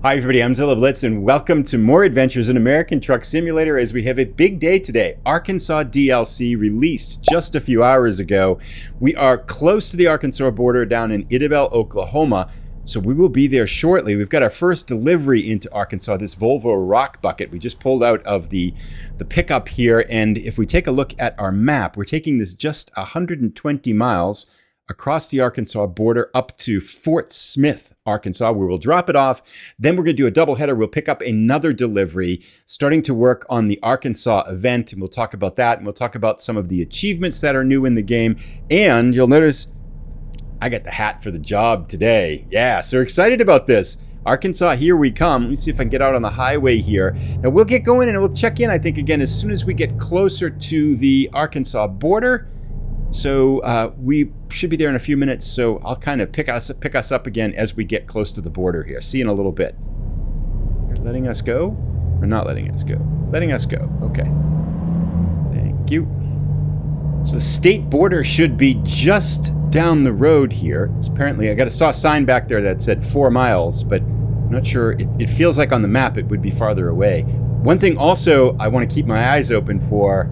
Hi everybody, I'm Zilla Blitz and welcome to more adventures in American Truck Simulator as we have a big day today. Arkansas DLC released just a few hours ago. We are close to the Arkansas border down in Idabel, Oklahoma, so we will be there shortly. We've got our first delivery into Arkansas, this Volvo rock bucket we just pulled out of the pickup here, and if we take a look at our map, we're taking this just 120 miles across the Arkansas border up to Fort Smith, Arkansas, where we'll drop it off. Then we're going to do a double header. We'll pick up another delivery, starting to work on the Arkansas event, and we'll talk about that, and we'll talk about some of the achievements that are new in the game. And you'll notice I got the hat for the job today. Yeah, so excited about this. Arkansas, here we come. Let me see if I can get out on the highway here. Now we'll get going and we'll check in, I think, again, as soon as we get closer to the Arkansas border. So we should be there in a few minutes, so I'll kind of pick us up again as we get close to the border here. See you in a little bit. You're letting us go? Or not letting us go? Letting us go. Okay. Thank you. So the state border should be just down the road here. It's apparently, I saw a sign back there that said 4 miles, but I'm not sure. It feels like on the map it would be farther away. One thing also I want to keep my eyes open for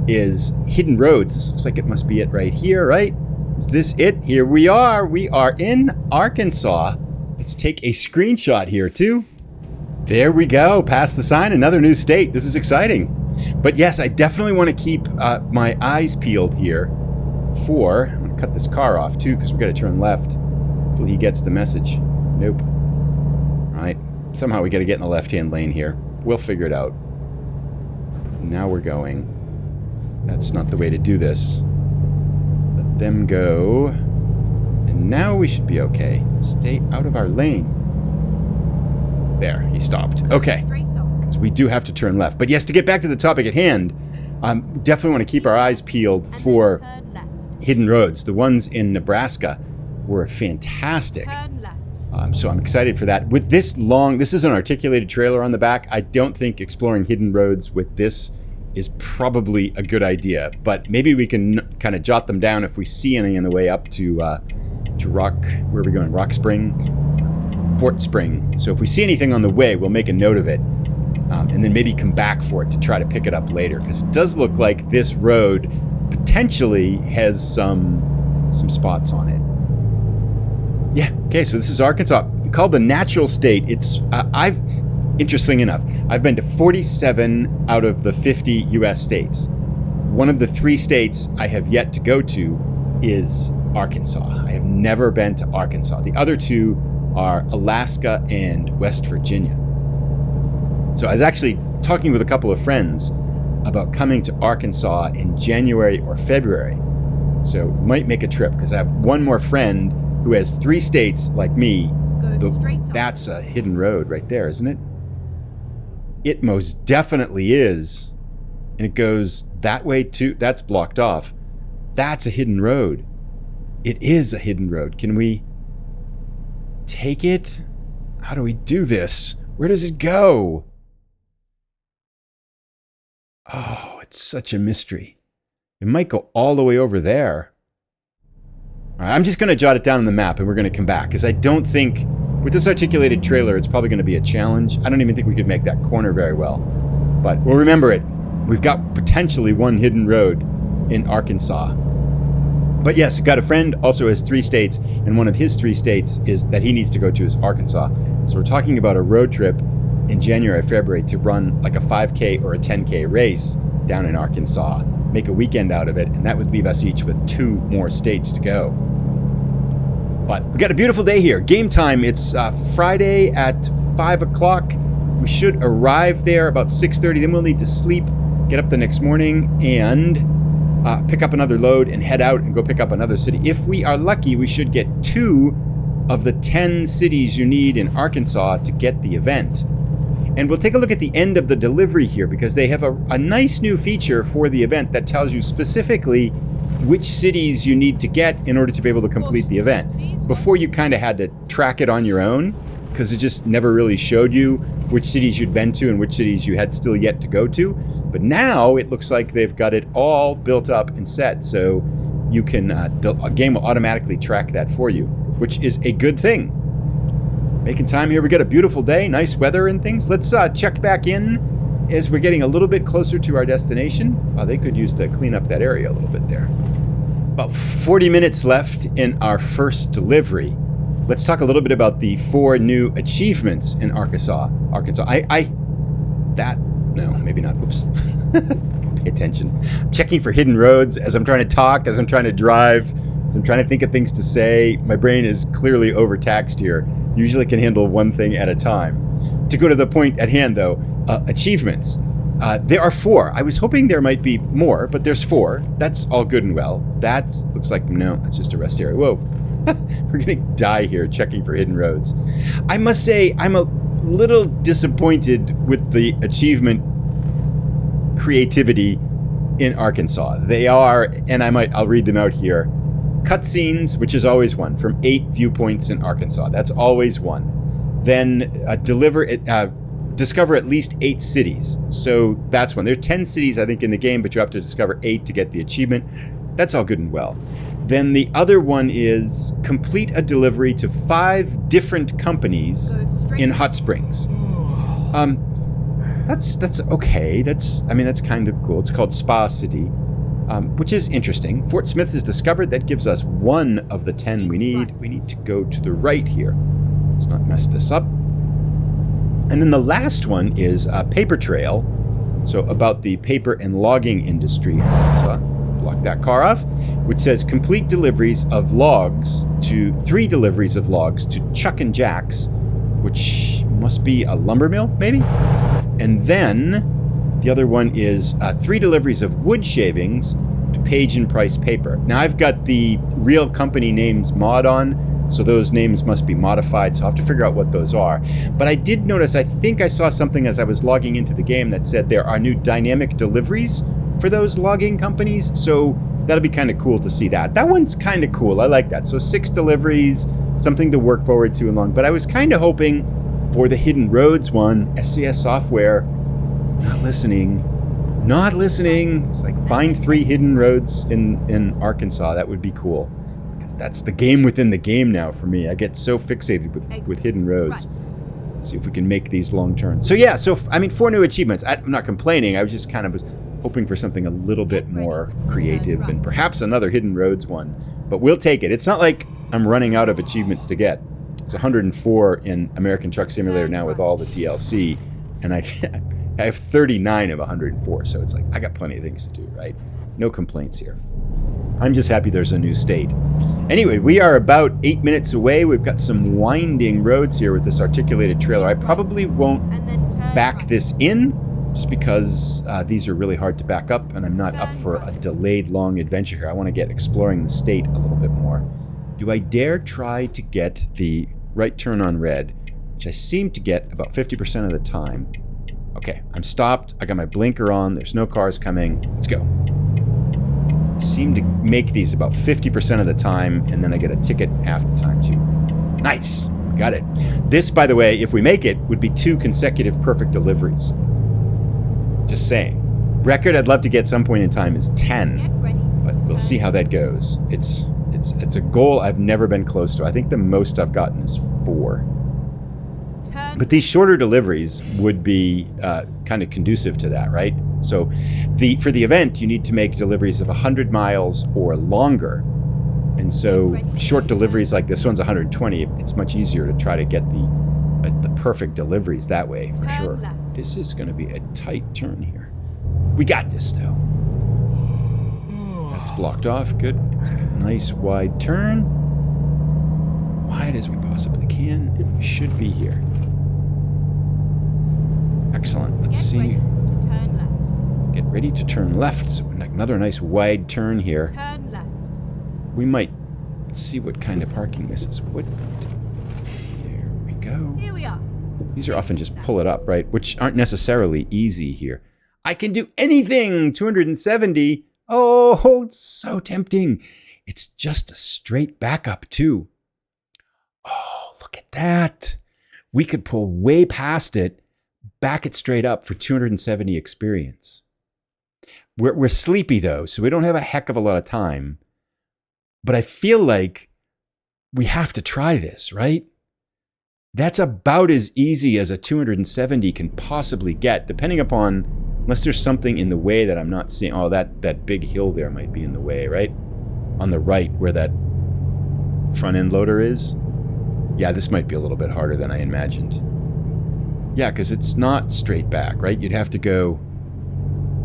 is hidden roads. This looks like it must be it right here, right? Is this it? Here we are. We are in Arkansas. Let's take a screenshot here too. There we go. Past the sign, another new state. This is exciting. But yes, I definitely want to keep my eyes peeled here for, I'm going to cut this car off too because we've got to turn left until he gets the message. Nope. All right. Somehow we got to get in the left-hand lane here. We'll figure it out. Now we're going. That's not the way to do this. Let them go. And now we should be okay. Stay out of our lane. There, he stopped. Okay. Because we do have to turn left. But yes, to get back to the topic at hand, definitely want to keep our eyes peeled for hidden roads. The ones in Nebraska were fantastic. So I'm excited for that. With this this is an articulated trailer on the back. I don't think exploring hidden roads with this is probably a good idea, but maybe we can kind of jot them down if we see any on the way up to Rock, where are we going? Rock Spring? Fort Spring. So if we see anything on the way, we'll make a note of it, and then maybe come back for it to try to pick it up later, because it does look like this road potentially has some spots on it. Yeah, okay, so this is Arkansas, called the natural state. It's, interesting enough, I've been to 47 out of the 50 U.S. states. One of the 3 states I have yet to go to is Arkansas. I have never been to Arkansas. The other 2 are Alaska and West Virginia. So I was actually talking with a couple of friends about coming to Arkansas in January or February. So might make a trip, because I have one more friend who has 3 states like me. That's a hidden road right there, isn't it? It most definitely is. And it goes that way too. That's blocked off. That's a hidden road. It is a hidden road. Can we take it? How do we do this? Where does it go? Oh, it's such a mystery. It might go all the way over there. All right, I'm just going to jot it down on the map and we're going to come back, because I don't think, with this articulated trailer, it's probably going to be a challenge. I don't even think we could make that corner very well. But we'll remember it. We've got potentially one hidden road in Arkansas. But yes, I've got a friend also has 3 states, and one of his 3 states is that he needs to go to is Arkansas. So we're talking about a road trip in January, February to run like a 5K or a 10K race down in Arkansas. Make a weekend out of it, and that would leave us each with 2 more states to go. But we got a beautiful day here. Game time. It's Friday at 5 o'clock. We should arrive there about 6:30. Then we'll need to sleep, get up the next morning, and pick up another load and head out and go pick up another city. If we are lucky, we should get 2 of the 10 cities you need in Arkansas to get the event. And we'll take a look at the end of the delivery here, because they have a nice new feature for the event that tells you specifically which cities you need to get in order to be able to complete the event. Before, you kind of had to track it on your own, because it just never really showed you which cities you'd been to and which cities you had still yet to go to. But now it looks like they've got it all built up and set, so you can, a game will automatically track that for you, which is a good thing. Making time here. We got a beautiful day, nice weather and things. Let's check back in as we're getting a little bit closer to our destination. They could use to clean up that area a little bit there. About 40 minutes left in our first delivery. Let's talk a little bit about the 4 new achievements in Arkansas. No, maybe not. Oops. Pay attention. I'm checking for hidden roads as I'm trying to talk, as I'm trying to drive, as I'm trying to think of things to say. My brain is clearly overtaxed here. Usually can handle one thing at a time. To go to the point at hand, though, achievements. There are 4. I was hoping there might be more, but there's 4. That's all good and well. That looks like, no, that's just a rest area. Whoa. We're going to die here checking for hidden roads. I must say, I'm a little disappointed with the achievement creativity in Arkansas. They are, and I'll read them out here. Cutscenes, which is always one, from 8 viewpoints in Arkansas. That's always one. Then discover at least 8 cities. So that's one. There are 10 cities, I think, in the game, but you have to discover 8 to get the achievement. That's all good and well. Then the other one is complete a delivery to 5 different companies in Hot Springs. That's okay. That's kind of cool. It's called Spa City, which is interesting. Fort Smith is discovered. That gives us 1 of the 10 we need. We need to go to the right here. Let's not mess this up. And then the last one is Paper Trail. So about the paper and logging industry. So block that car off, which says complete deliveries of logs to 3 deliveries of logs to Chuck and Jack's, which must be a lumber mill, maybe? And then the other one is 3 deliveries of wood shavings to Page and Price Paper. Now I've got the real company names mod on, so those names must be modified, so I'll have to figure out what those are. But I did notice, I think I saw something as I was logging into the game that said there are new dynamic deliveries for those logging companies, so that'll be kind of cool to see that. That one's kind of cool. I like that. So 6 deliveries, something to work forward to along. But I was kind of hoping for the Hidden Roads one, SCS Software, not listening. It's like find 3 hidden roads in Arkansas. That would be cool. Because that's the game within the game now for me. I get so fixated with hidden roads. Right. Let's see if we can make these long turns. So yeah, 4 new achievements. I'm not complaining. I was just kind of hoping for something a little bit more creative and perhaps another Hidden Roads one. But we'll take it. It's not like I'm running out of achievements to get. It's 104 in American Truck Simulator now with all the DLC. And I have 39 of 104. So it's like, I got plenty of things to do, right? No complaints here. I'm just happy there's a new state. Anyway, we are about 8 minutes away. We've got some winding roads here with this articulated trailer. I probably won't back this in, just because these are really hard to back up, and I'm not up for a delayed long adventure here. I want to get exploring the state a little bit more. Do I dare try to get the right turn on red, which I seem to get about 50% of the time? Okay, I'm stopped. I got my blinker on. There's no cars coming. Let's go. I seem to make these about 50% of the time, and then I get a ticket half the time too. Nice. Got it. This, by the way, if we make it, would be 2 consecutive perfect deliveries. Just saying. Record I'd love to get some point in time is 10, but we'll see how that goes. It's a goal I've never been close to. I think the most I've gotten is 4. But these shorter deliveries would be kind of conducive to that, right? So for the event, you need to make deliveries of 100 miles or longer. And so short deliveries like this one's 120. It's much easier to try to get the perfect deliveries that way, for sure. This is going to be a tight turn here. We got this, though. That's blocked off. Good. Take a nice wide turn. Wide as we possibly can. And we should be here. Excellent. Let's see. Get ready to turn left. So another nice wide turn here. Turn left. We might see what kind of parking this is. There we go. Here we are. These are often just pull it up, right? Which aren't necessarily easy here. I can do anything! 270. Oh, it's so tempting. It's just a straight backup, too. Oh, look at that. We could pull way past it, back it straight up for 270 experience. We're sleepy, though, so we don't have a heck of a lot of time. But I feel like we have to try this, right? That's about as easy as a 270 can possibly get, depending upon, unless there's something in the way that I'm not seeing. Oh, that big hill there might be in the way, right? On the right, where that front end loader is. Yeah, this might be a little bit harder than I imagined. Yeah, because it's not straight back, right? You'd have to go...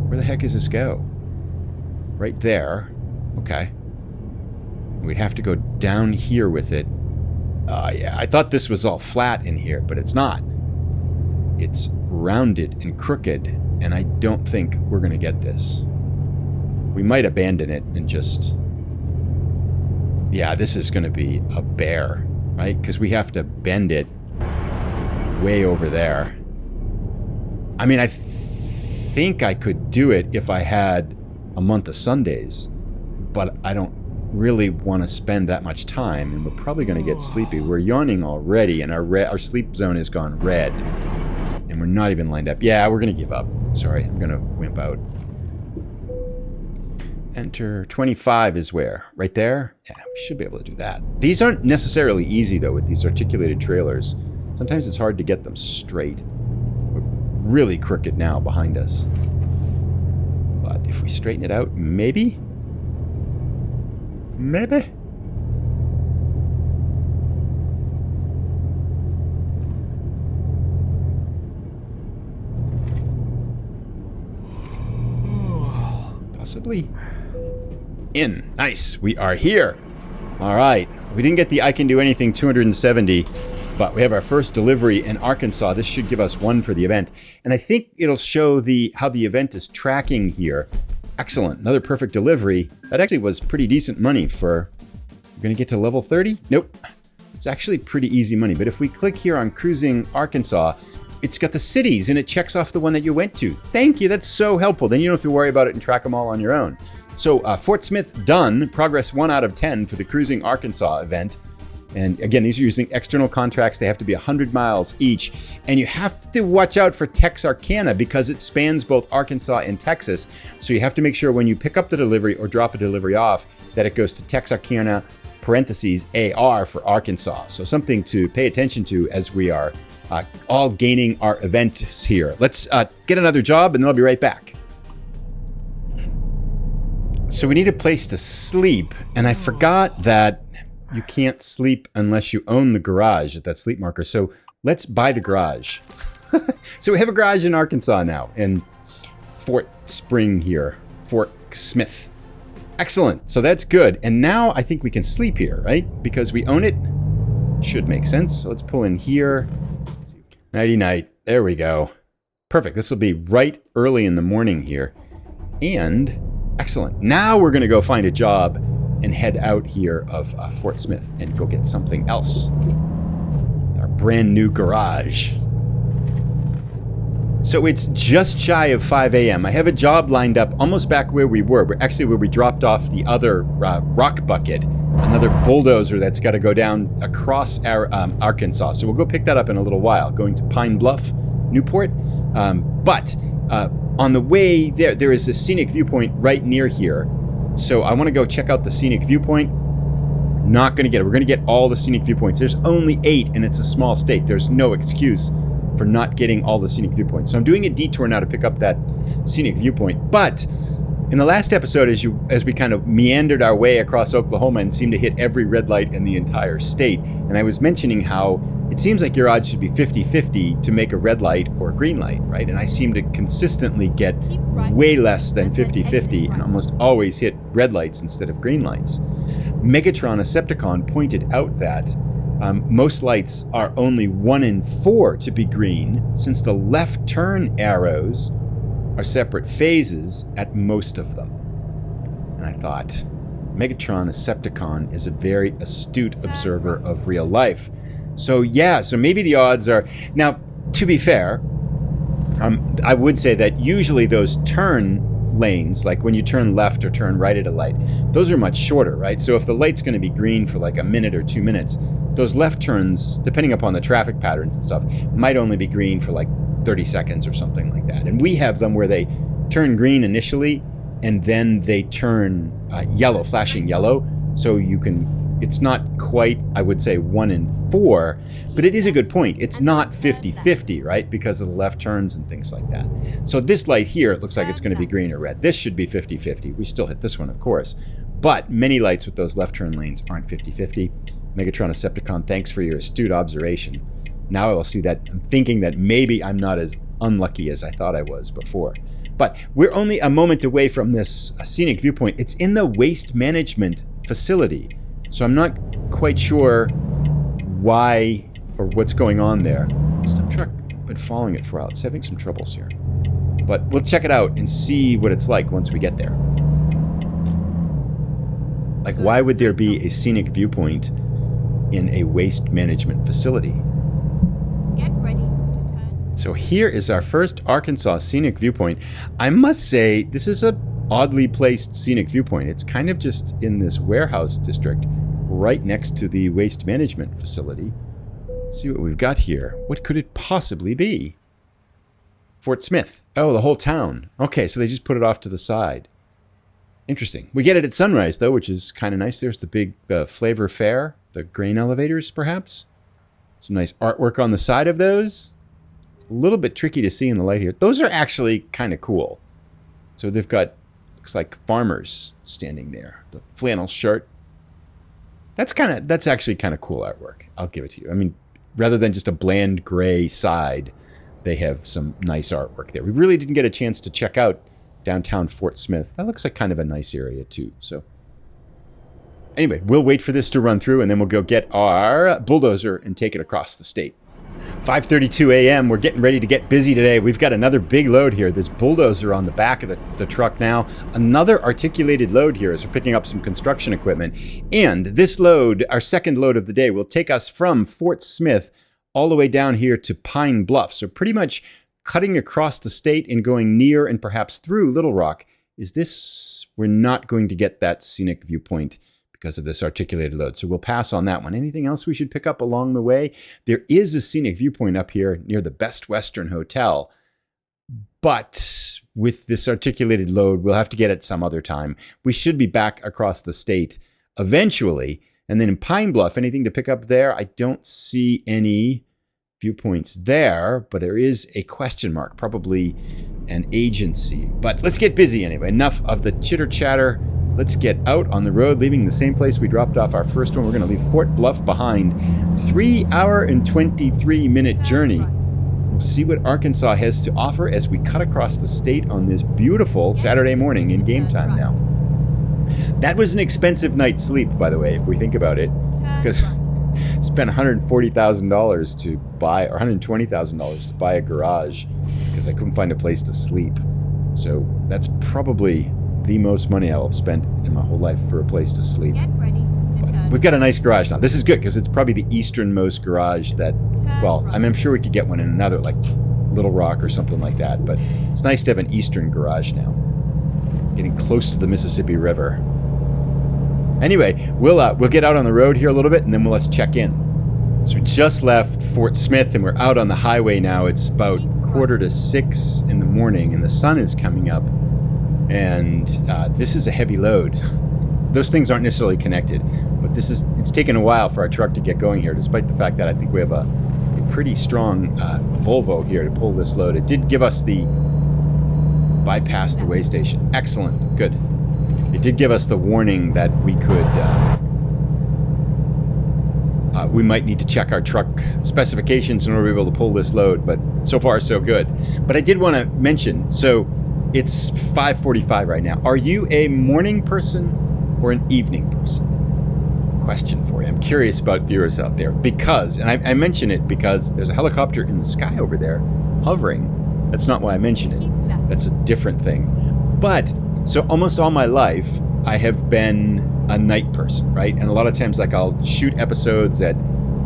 Where the heck does this go? Right there. Okay. We'd have to go down here with it. Yeah, I thought this was all flat in here, but it's not. It's rounded and crooked, and I don't think we're going to get this. We might abandon it and just... Yeah, this is going to be a bear, right? Because we have to bend it way over there. I mean, I think I could do it if I had a month of Sundays, but I don't really want to spend that much time, and we're probably going to get sleepy. We're yawning already, and our sleep zone has gone red, and we're not even lined up. Yeah, we're going to give up. Sorry, I'm going to wimp out. Enter 25 is where? Right there? Yeah, we should be able to do that. These aren't necessarily easy, though, with these articulated trailers. Sometimes it's hard to get them straight. We're really crooked now behind us. But if we straighten it out, maybe? Maybe? Possibly. In. Nice. We are here. All right. We didn't get the I can do anything 270, but we have our first delivery in Arkansas. This should give us one for the event. And I think it'll show how the event is tracking here. Excellent. Another perfect delivery. That actually was pretty decent money for... We're going to get to level 30? Nope. It's actually pretty easy money. But if we click here on Cruising Arkansas, it's got the cities and it checks off the one that you went to. Thank you. That's so helpful. Then you don't have to worry about it and track them all on your own. So Fort Smith done. Progress 1 out of 10 for the Cruising Arkansas event. And again, these are using external contracts. They have to be 100 miles each. And you have to watch out for Texarkana because it spans both Arkansas and Texas. So you have to make sure when you pick up the delivery or drop a delivery off that it goes to Texarkana, parentheses, AR for Arkansas. So something to pay attention to as we are all gaining our events here. Let's get another job and then I'll be right back. So we need a place to sleep. And I forgot that you can't sleep unless you own the garage at that sleep marker. So let's buy the garage. So we have a garage in Arkansas now, in Fort Spring here, Fort Smith. Excellent. So that's good. And now I think we can sleep here, right? Because we own it. Should make sense. So let's pull in here. Nighty night. There we go. Perfect. This will be right early in the morning here. And excellent. Now we're going to go find a job and head out here of Fort Smith and go get something else. Our brand new garage. So it's just shy of 5 a.m. I have a job lined up almost back where we were. We're actually where we dropped off the other rock bucket, another bulldozer that's got to go down across our, Arkansas. So we'll go pick that up in a little while, going to Pine Bluff, Newport. But on the way there is a scenic viewpoint right near here. So I want to go check out the scenic viewpoint. Not going to get it. We're going to get all the scenic viewpoints. There's only 8 and it's a small state. There's no excuse for not getting all the scenic viewpoints. So I'm doing a detour now to pick up that scenic viewpoint. But in the last episode, as we kind of meandered our way across Oklahoma and seemed to hit every red light in the entire state, and I was mentioning how it seems like your odds should be 50-50 to make a red light or a green light, right? And I seem to consistently get way less than 50-50 and almost always hit red lights instead of green lights. Megatron Decepticon pointed out that most lights are only 1 in 4 to be green, since the left turn arrows are separate phases at most of them. And I thought, Megatron Decepticon is a very astute observer of real life. So yeah, so maybe the odds are... Now, to be fair, I would say that usually those turn lanes, like when you turn left or turn right at a light, those are much shorter, right? So if the light's going to be green for like a minute or 2 minutes, those left turns, depending upon the traffic patterns and stuff, might only be green for like 30 seconds or something like that. And we have them where they turn green initially and then they turn yellow, flashing yellow, so you can it's not quite, I would say, 1 in 4, but it is a good point. It's not 50-50, right? Because of the left turns and things like that. So this light here, it looks like it's going to be green or red. This should be 50-50. We still hit this one, of course. But many lights with those left turn lanes aren't 50-50. Megatron Decepticon, thanks for your astute observation. Now I will see that. I'm thinking that maybe I'm not as unlucky as I thought I was before. But we're only a moment away from this scenic viewpoint. It's in the waste management facility. So I'm not quite sure why or what's going on there. This dump truck, I've been following it for a while. It's having some troubles here. But we'll check it out and see what it's like once we get there. Like, why would there be a scenic viewpoint in a waste management facility? Get ready to turn. So here is our first Arkansas scenic viewpoint. I must say, this is a oddly placed scenic viewpoint. It's kind of just in this warehouse district right next to the waste management facility. Let's see what we've got here. What could it possibly be? Fort Smith. Oh, the whole town. Okay, so they just put it off to the side. Interesting. We get it at sunrise, though, which is kind of nice. There's the Flavor Fair, the grain elevators, perhaps. Some nice artwork on the side of those. It's a little bit tricky to see in the light here. Those are actually kind of cool. So they've got, looks like farmers standing there. The flannel shirt. That's actually kind of cool artwork. I'll give it to you. I mean, rather than just a bland gray side, they have some nice artwork there. We really didn't get a chance to check out downtown Fort Smith. That looks like kind of a nice area too. So anyway, we'll wait for this to run through and then we'll go get our bulldozer and take it across the state. 5:32 a.m. We're getting ready to get busy today. We've got another big load here. This bulldozer on the back of the truck now. Another articulated load here as we're picking up some construction equipment. And this load, our second load of the day, will take us from Fort Smith all the way down here to Pine Bluff. So pretty much cutting across the state and going near and perhaps through Little Rock. We're not going to get that scenic viewpoint because of this articulated load. So we'll pass on that one. Anything else we should pick up along the way? There is a scenic viewpoint up here near the Best Western Hotel. But with this articulated load, we'll have to get it some other time. We should be back across the state eventually. And then in Pine Bluff, anything to pick up there? I don't see any viewpoints there, but there is a question mark, probably an agency. But let's get busy anyway. Enough of the chitter chatter. Let's get out on the road, leaving the same place we dropped off our first one. We're going to leave Fort Bluff behind. 3-hour and 23-minute journey. We'll see what Arkansas has to offer as we cut across the state on this beautiful Saturday morning in game time now. That was an expensive night's sleep, by the way, if we think about it, because I spent $140,000 to buy, or $120,000 to buy a garage because I couldn't find a place to sleep. So that's probably the most money I'll have spent in my whole life for a place to sleep. Get ready to turn. We've got a nice garage now. This is good because it's probably the easternmost garage that, well, I'm sure we could get one in another, like Little Rock or something like that. But it's nice to have an eastern garage now. Getting close to the Mississippi River. Anyway, we'll get out on the road here a little bit and then let's check in. So we just left Fort Smith and we're out on the highway now. It's about 5:45 in the morning and the sun is coming up. And this is a heavy load. Those things aren't necessarily connected, but it's taken a while for our truck to get going here, despite the fact that I think we have a pretty strong Volvo here to pull this load. It did give us the bypass the way station. Excellent. Good. It did give us the warning that we could, we might need to check our truck specifications in order to be able to pull this load, but so far so good. But I did want to mention, so it's 5:45 right now. Are you a morning person or an evening person? Question for you. I'm curious about viewers out there because, and I mention it because there's a helicopter in the sky over there hovering. That's not why I mention it. That's a different thing. But, so almost all my life, I have been a night person, right? And a lot of times, like, I'll shoot episodes at,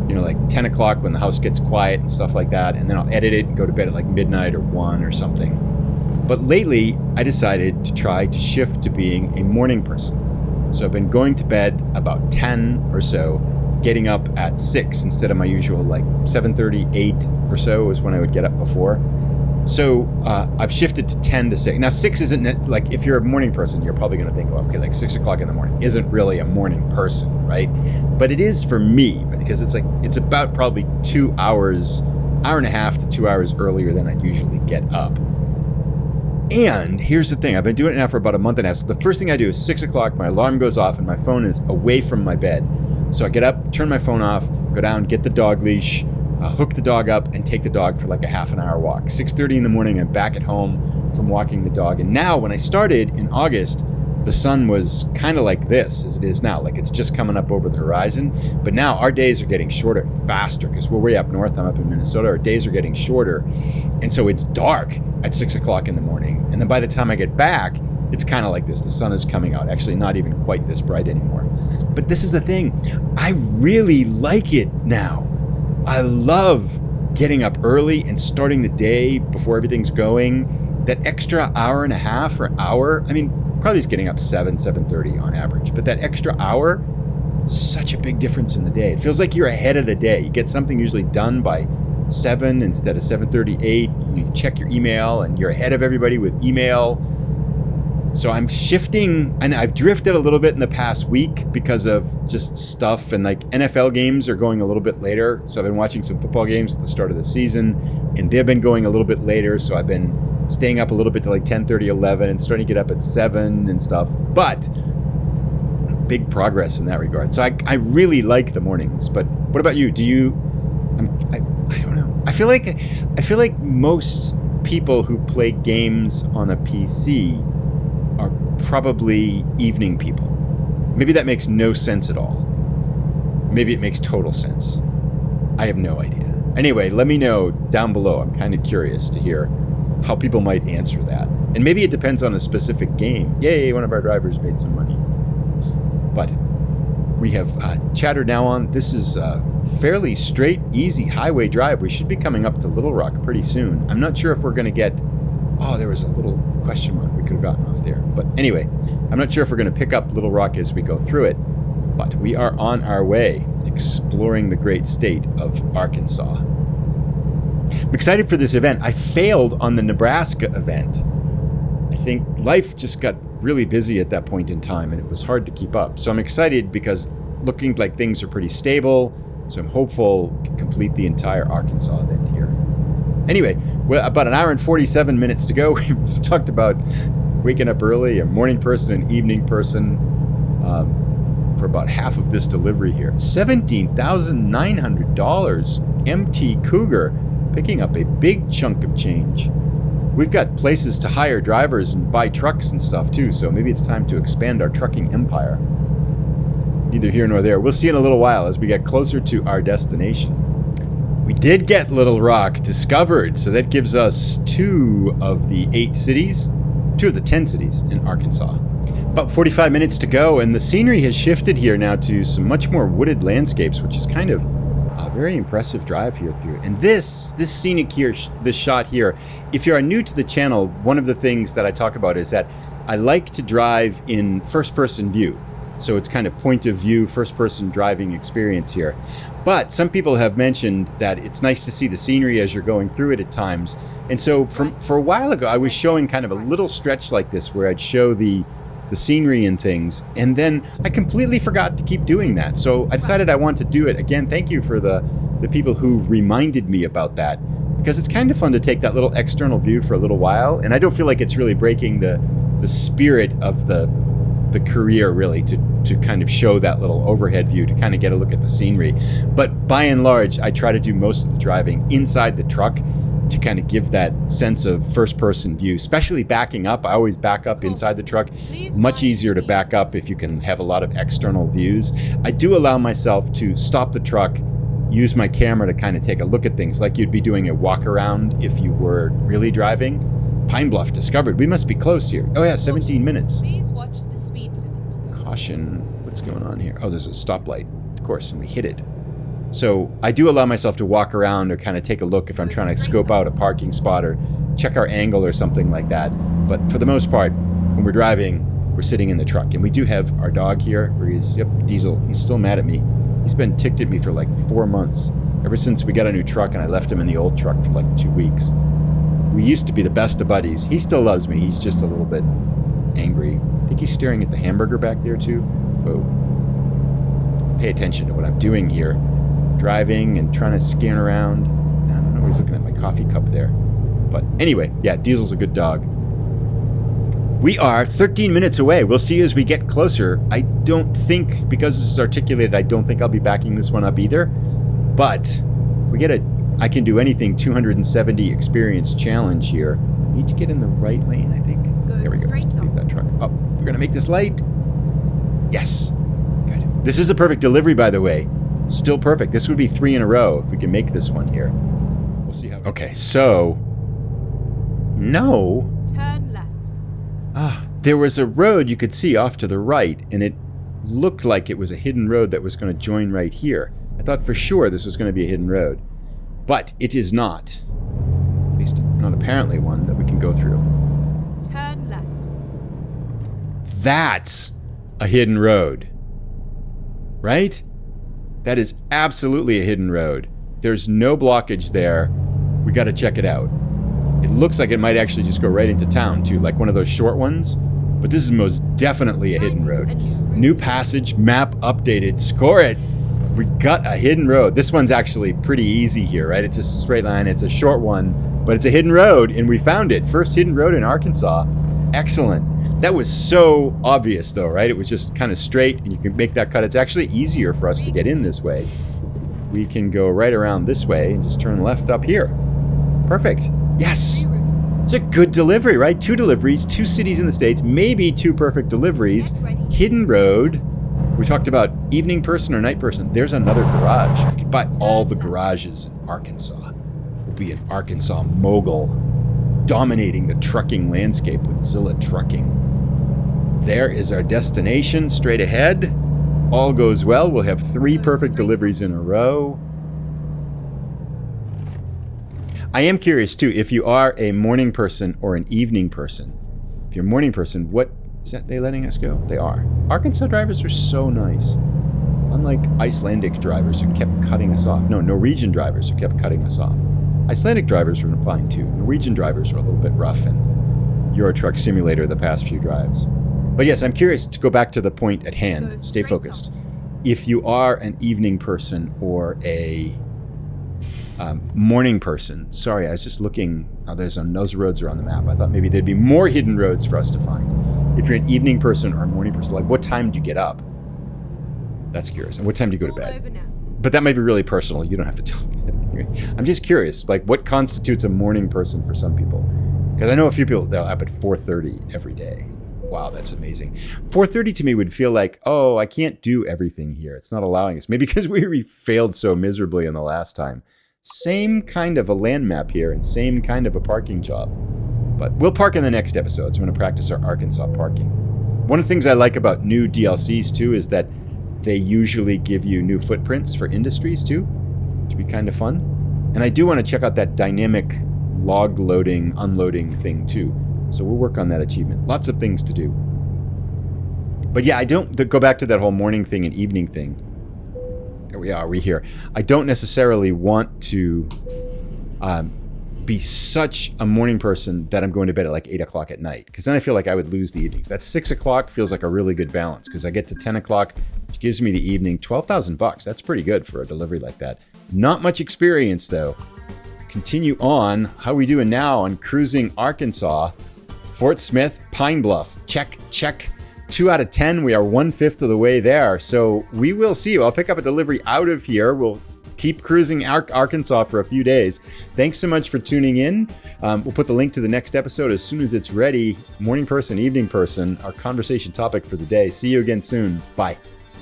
like 10 o'clock when the house gets quiet and stuff like that, and then I'll edit it and go to bed at like midnight or 1 or something. But lately, I decided to try to shift to being a morning person. So I've been going to bed about 10 or so, getting up at 6 instead of my usual like 7:30, 8 or so is when I would get up before. So I've shifted to 10 to 6. Now 6 isn't, like, if you're a morning person, you're probably going to think, okay, like 6 o'clock in the morning isn't really a morning person, right? But it is for me, because it's about probably 2 hours, hour and a half to 2 hours earlier than I'd usually get up. And here's the thing, I've been doing it now for about a month and a half. So the first thing I do is 6 o'clock, my alarm goes off and my phone is away from my bed. So I get up, turn my phone off, go down, get the dog leash, hook the dog up, and take the dog for like a half an hour walk. 6:30 in the morning, I'm back at home from walking the dog. And now when I started in August, the sun was kind of like this as it is now, like it's just coming up over the horizon. But now our days are getting shorter faster because we're way up north. I'm up in Minnesota. Our days are getting shorter. And so it's dark at 6 o'clock in the morning. And then by the time I get back, it's kind of like this. The sun is coming out. Actually, not even quite this bright anymore. But this is the thing. I really like it now. I love getting up early and starting the day before everything's going. That extra hour and a half or hour, I mean, probably just getting up 7:30 on average. But that extra hour, such a big difference in the day. It feels like you're ahead of the day. You get something usually done by 7 instead of 7:38. You check your email and you're ahead of everybody with email. So I'm shifting, and I've drifted a little bit in the past week because of just stuff, and like NFL games are going a little bit later. So I've been watching some football games at the start of the season, and they've been going a little bit later. So I've been staying up a little bit to like 10:30, 11, and starting to get up at 7 and stuff. But big progress in that regard. So I really like the mornings. But what about you? Do you? I don't know. I feel like most people who play games on a PC are probably evening people. Maybe that makes no sense at all. Maybe it makes total sense. I have no idea. Anyway, let me know down below. I'm kind of curious to hear how people might answer that. And maybe it depends on a specific game. Yay, one of our drivers made some money. But we have chatter now on. This is a fairly straight, easy highway drive. We should be coming up to Little Rock pretty soon. I'm not sure if we're going to get... Oh, there was a little question mark we could have gotten off there. But anyway, I'm not sure if we're going to pick up Little Rock as we go through it. But we are on our way, exploring the great state of Arkansas. I'm excited for this event. I failed on the Nebraska event. I think life just got really busy at that point in time, and it was hard to keep up. So I'm excited because looking like things are pretty stable. So I'm hopeful we can complete the entire Arkansas event here. Anyway, well, about an hour and 47 minutes to go. We've talked about waking up early, a morning person, an evening person, for about half of this delivery here. $17,900 MT Cougar, picking up a big chunk of change. We've got places to hire drivers and buy trucks and stuff too, so maybe it's time to expand our trucking empire. Neither here nor there. We'll see in a little while as we get closer to our destination. We did get Little Rock discovered, so that gives us 2 of the 8 cities, 2 of the 10 cities in Arkansas. About 45 minutes to go, and the scenery has shifted here now to some much more wooded landscapes, which is kind of a very impressive drive here through. And this scenic here, this shot here, if you are new to the channel, one of the things that I talk about is that I like to drive in first-person view. So it's kind of point of view, first-person driving experience here. But some people have mentioned that it's nice to see the scenery as you're going through it at times. And so for a while ago, I was showing kind of a little stretch like this where I'd show the scenery and things. And then I completely forgot to keep doing that. So I decided I want to do it again. Thank you for the people who reminded me about that. Because it's kind of fun to take that little external view for a little while. And I don't feel like it's really breaking the spirit of the career, really, to kind of show that little overhead view, to kind of get a look at the scenery. But by and large, I try to do most of the driving inside the truck to kind of give that sense of first-person view, especially backing up. I always back up inside the truck. Much easier to back up if you can have a lot of external views. I do allow myself to stop the truck, use my camera to kind of take a look at things like you'd be doing a walk around if you were really driving. Pine Bluff discovered. We must be close here. Oh yeah, 17 minutes. Please watch the speed limit. Caution. What's going on here? Oh, there's a stoplight, of course, and we hit it. So I do allow myself to walk around or kind of take a look if I'm trying to scope out a parking spot or check our angle or something like that. But for the most part, when we're driving, we're sitting in the truck. And we do have our dog here, where he's, yep, Diesel. He's still mad at me. He's been ticked at me for like 4 months. Ever since we got a new truck and I left him in the old truck for like 2 weeks. We used to be the best of buddies. He still loves me. He's just a little bit angry. I think he's staring at the hamburger back there too. Whoa. Pay attention to what I'm doing here. Driving and trying to scan around. I don't know. He's looking at my coffee cup there. But anyway, yeah, Diesel's a good dog. We are 13 minutes away. We'll see as we get closer. I don't think, because this is articulated, I don't think I'll be backing this one up either. But we get I can do anything 270 experience challenge here. Need to get in the right lane, I think. There we go. Just leave that truck. Oh, we're going to make this light. Yes. Good. This is a perfect delivery, by the way. Still perfect. This would be 3 in a row if we can make this one here. We'll see how. Okay, so. No. Turn left. There was a road you could see off to the right, and it looked like it was a hidden road that was going to join right here. I thought for sure this was going to be a hidden road. But it is not. At least not apparently one that we can go through. Turn left. That's a hidden road. Right? That is absolutely a hidden road. There's no blockage there. We got to check it out. It looks like it might actually just go right into town too, like one of those short ones. But this is most definitely a hidden road. New passage, map updated. Score it. We got a hidden road. This one's actually pretty easy here, right? It's a straight line. It's a short one, but it's a hidden road, and we found it. First hidden road in Arkansas. Excellent. That was so obvious, though, right? It was just kind of straight, and you can make that cut. It's actually easier for us to get in this way. We can go right around this way and just turn left up here. Perfect. Yes. It's a good delivery, right? 2 deliveries, 2 cities in the States, maybe 2 perfect deliveries. Hidden road. We talked about evening person or night person. There's another garage. We could buy all the garages in Arkansas. We'll be an Arkansas mogul, dominating the trucking landscape with Zilla Trucking. There is our destination, straight ahead. All goes well. We'll have 3 perfect deliveries in a row. I am curious, too, if you are a morning person or an evening person. If you're a morning person, what is that they letting us go? They are. Arkansas drivers are so nice. Unlike Icelandic drivers who kept cutting us off. No, Norwegian drivers who kept cutting us off. Icelandic drivers were fine too. Norwegian drivers were a little bit rough in Euro Truck Simulator the past few drives. But yes, I'm curious to go back to the point at hand. Stay focused. If you are an evening person or a morning person. Sorry, I was just looking. Oh, those roads are on the map. I thought maybe there'd be more hidden roads for us to find. If you're an evening person or a morning person, like what time do you get up? That's curious. And what time do you go to bed? But that might be really personal. You don't have to tell me that. I'm just curious, like what constitutes a morning person for some people? Because I know a few people, they'll up at 4:30 every day. Wow, that's amazing. 4:30 to me would feel like, oh, I can't do everything here. It's not allowing us. Maybe because we failed so miserably in the last time. Same kind of a land map here and same kind of a parking job. But we'll park in the next episodes. We're going to practice our Arkansas parking. One of the things I like about new DLCs too is that they usually give you new footprints for industries too, which would be kind of fun. And I do want to check out that dynamic log loading, unloading thing too. So we'll work on that achievement. Lots of things to do. But yeah, I don't go back to that whole morning thing and evening thing. Here we are, we're here. I don't necessarily want to be such a morning person that I'm going to bed at like 8 o'clock at night, because then I feel like I would lose the evenings. That 6 o'clock feels like a really good balance, because I get to 10 o'clock, which gives me the evening. $12,000. That's pretty good for a delivery like that. Not much experience though. Continue on. How are we doing now on Cruising Arkansas? Fort Smith, Pine Bluff. Check, check. 2 out of 10. We are 1/5 of the way there. So we will see you. I'll pick up a delivery out of here. We'll keep cruising Arkansas for a few days. Thanks so much for tuning in. We'll put the link to the next episode as soon as it's ready. Morning person, evening person, our conversation topic for the day. See you again soon. Bye.